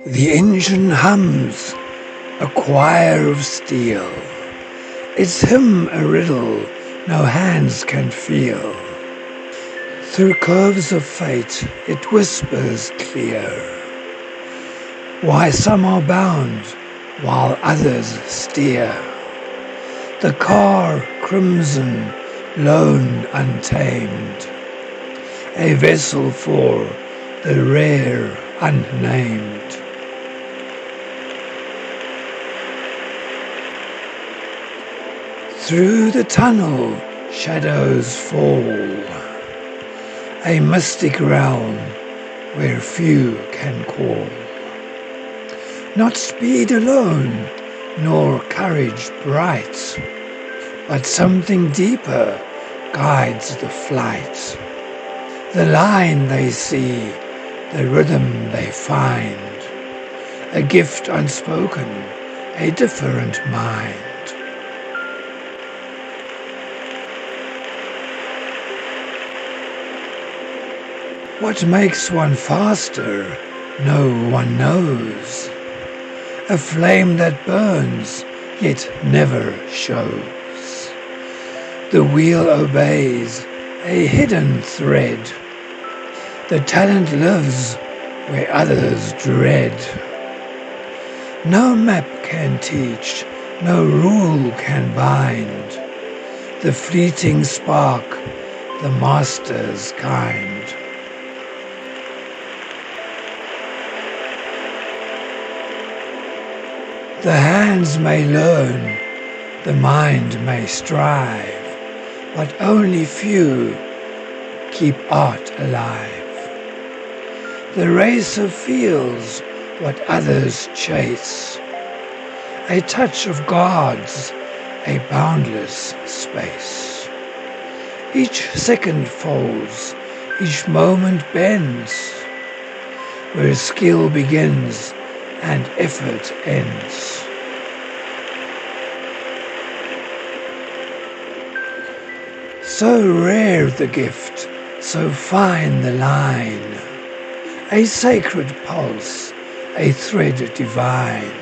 The engine hums, a choir of steel. Its hymn a riddle no hands can feel. Through curves of fate it whispers clear, why some are bound while others steer. The car crimson, lone, untamed, a vessel for the rare unnamed. Through the tunnel shadows fall, a mystic realm where few can call. Not speed alone, nor courage bright, but something deeper guides the flight. The line they see, the rhythm they find, a gift unspoken, a different mind. What makes one faster, no one knows. A flame that burns, yet never shows. The wheel obeys, a hidden thread. The talent lives where others dread. No map can teach, no rule can bind. The fleeting spark, the master's kind. The hands may learn, the mind may strive, but only few keep art alive. The racer feels what others chase, a touch of God's, a boundless space. Each second folds, each moment bends, where skill begins and effort ends. So rare the gift, so fine the line, a sacred pulse, a thread divine.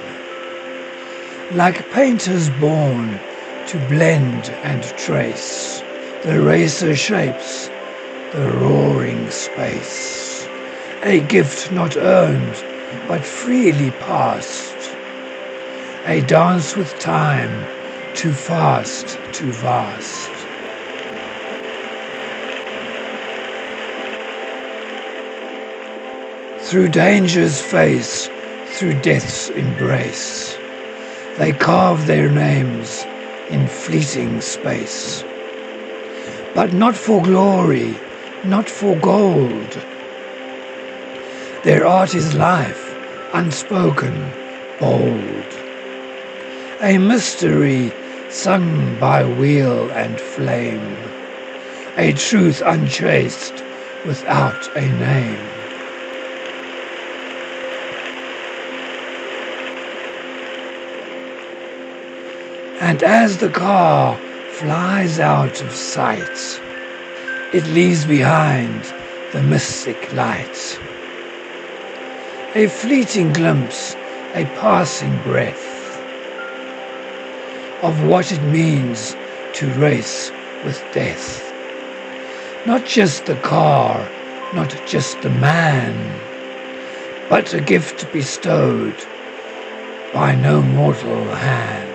Like painters born to blend and trace, the racer shapes the roaring space. A gift not earned, but freely passed, a dance with time, too fast, too vast. Through danger's face, through death's embrace, they carve their names in fleeting space. But not for glory, not for gold. Their art is life, unspoken, bold. A mystery sung by wheel and flame, a truth unchased without a name. And as the car flies out of sight, it leaves behind the mystic light. A fleeting glimpse, a passing breath of what it means to race with death. Not just the car, not just the man, but a gift bestowed by no mortal hand.